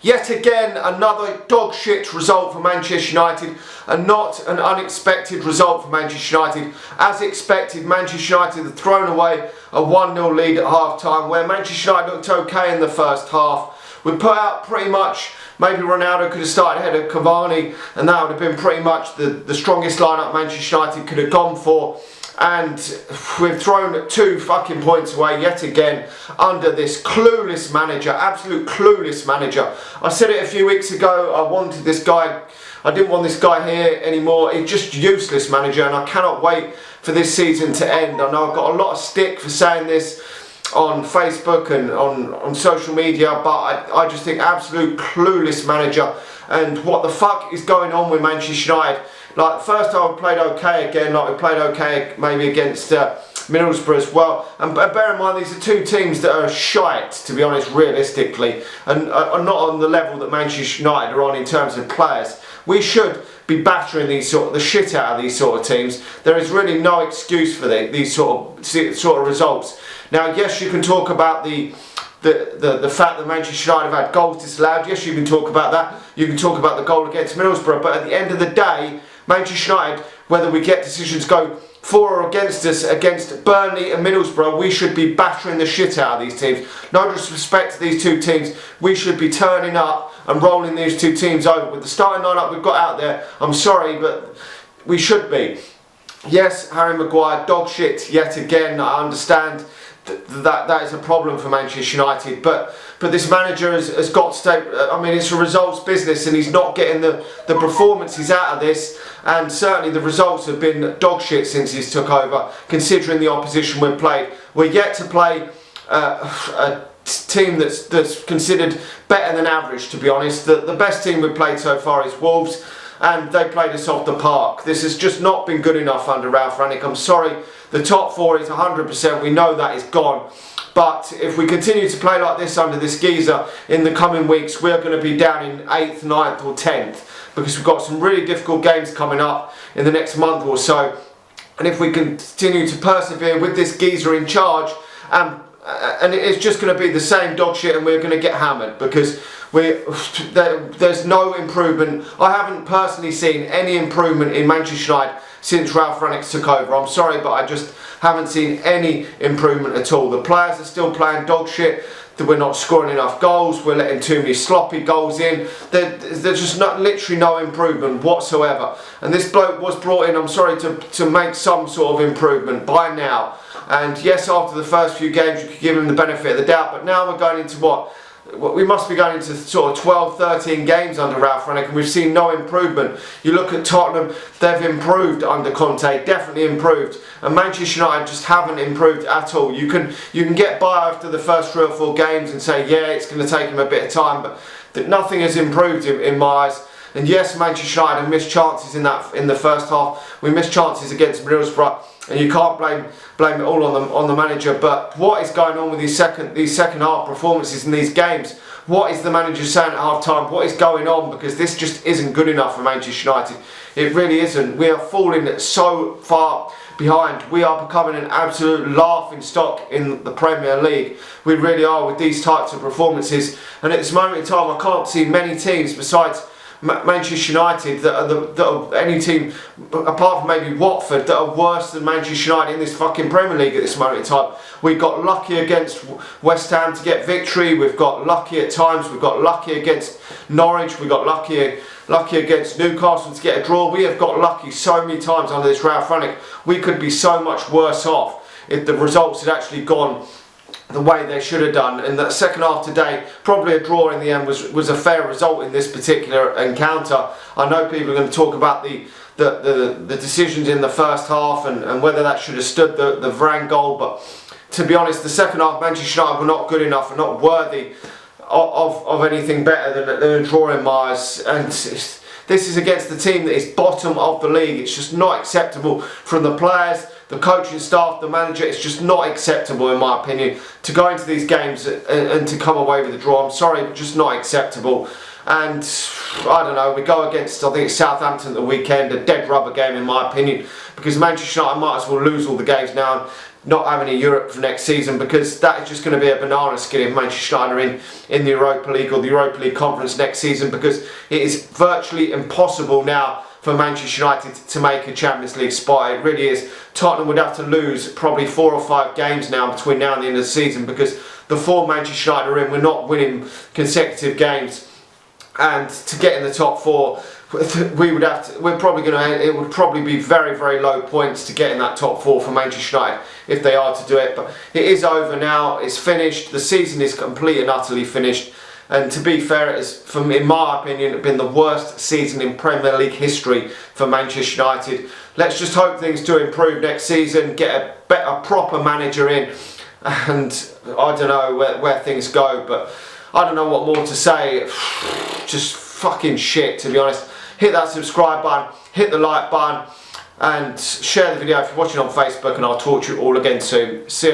Yet again, another dog shit result for Manchester United, and not an unexpected result for Manchester United. As expected, Manchester United had thrown away a 1-0 lead at half-time, where Manchester United looked okay in the first half. We put out pretty much, maybe Ronaldo could have started ahead of Cavani, and that would have been pretty much the strongest lineup Manchester United could have gone for. And we've thrown 2 fucking points away yet again under this clueless manager, absolute clueless manager. I said it a few weeks ago, I wanted this guy, I didn't want this guy here anymore. He's just useless manager, and I cannot wait for this season to end. I know I've got a lot of stick for saying this on Facebook and on social media, but I just think absolute clueless manager. And what the fuck is going on with Manchester United? Like, first half we played okay again, like we played okay maybe against Middlesbrough as well. And bear in mind, these are 2 teams that are shite, to be honest, realistically, and are not on the level that Manchester United are on in terms of players. We should be battering the shit out of these sort of teams. There is really no excuse for these sort of results. Now, yes, you can talk about the fact that Manchester United have had goals disallowed. Yes, you can talk about that. You can talk about the goal against Middlesbrough. But at the end of the day, Manchester United, whether we get decisions go for or against us against Burnley and Middlesbrough, we should be battering the shit out of these teams. No disrespect to these 2 teams. We should be turning up and rolling these 2 teams over. With the starting lineup we've got out there, I'm sorry, but we should be. Yes, Harry Maguire, dog shit yet again. I understand that is a problem for Manchester United, but this manager has got to take, I mean, it's a results business, and he's not getting the performances out of this, and certainly the results have been dog shit since he's took over, considering the opposition we've played. We're yet to play a team that's considered better than average, to be honest. The best team we've played so far is Wolves, and they played us off the park. This has just not been good enough under Ralph Rangnick. I'm sorry, the top 4 is 100%, we know that is gone. But if we continue to play like this under this geezer in the coming weeks, we're going to be down in 8th, 9th or 10th, because we've got some really difficult games coming up in the next month or so. And if we continue to persevere with this geezer in charge, and it's just going to be the same dog shit, and we're going to get hammered, because there's no improvement. I haven't personally seen any improvement in Manchester United since Ralph Rangnick took over. I'm sorry, but I just haven't seen any improvement at all. The players are still playing dog shit. That we're not scoring enough goals. We're letting too many sloppy goals in. There's just literally no improvement whatsoever. And this bloke was brought in, I'm sorry, to make some sort of improvement by now. And yes, after the first few games you could give him the benefit of the doubt, but now we're going into what? We must be going into sort of 12, 13 games under Ralph Rangnick, and we've seen no improvement. You look at Tottenham, they've improved under Conte, definitely improved. And Manchester United just haven't improved at all. You can get by after the first 3 or 4 games and say, yeah, it's going to take him a bit of time, but nothing has improved in my eyes. And yes, Manchester United have missed chances in the first half. We missed chances against Middlesbrough, and you can't blame it all on the manager. But what is going on with these second half performances in these games? What is the manager saying at half time? What is going on? Because this just isn't good enough for Manchester United. It really isn't. We are falling so far behind. We are becoming an absolute laughing stock in the Premier League. We really are, with these types of performances. And at this moment in time, I can't see many teams besides Manchester United that are any team apart from maybe Watford that are worse than Manchester United in this fucking Premier League at this moment in time. We got lucky against West Ham to get victory. We've got lucky at times. We've got lucky against Norwich. We got lucky against Newcastle to get a draw. We have got lucky so many times under this Ralph Rangnick. We could be so much worse off if the results had actually gone the way they should have done. And that second half today, probably a draw in the end, was a fair result in this particular encounter. I know people are going to talk about the decisions in the first half and whether that should have stood the Varane goal, but to be honest, the second half Manchester United were not good enough and not worthy of anything better than a draw in my eyes. And this is against the team that is bottom of the league. It's just not acceptable from the players, the coaching staff, the manager. It's just not acceptable, in my opinion, to go into these games and to come away with a draw. I'm sorry, but just not acceptable. And I don't know, we go against, I think it's Southampton at the weekend, a dead rubber game in my opinion, because Manchester United might as well lose all the games now. not having a Europe for next season, because that is just going to be a banana skin if Manchester United are in the Europa League or the Europa League Conference next season, because it is virtually impossible now for Manchester United to make a Champions League spot. It really is. Tottenham would have to lose probably 4 or 5 games now between now and the end of the season, because the form Manchester United are in, we're not winning consecutive games, and to get in the top 4, we would have to. It would probably be very, very low points to get in that top 4 for Manchester United if they are to do it. But it is over now. It's finished. The season is complete and utterly finished. And to be fair, it has, in my opinion, been the worst season in Premier League history for Manchester United. Let's just hope things do improve next season. Get a better, proper manager in, and I don't know where things go. But I don't know what more to say. Just fucking shit, to be honest. Hit that subscribe button, hit the like button, and share the video if you're watching on Facebook, and I'll talk to you all again soon. See ya.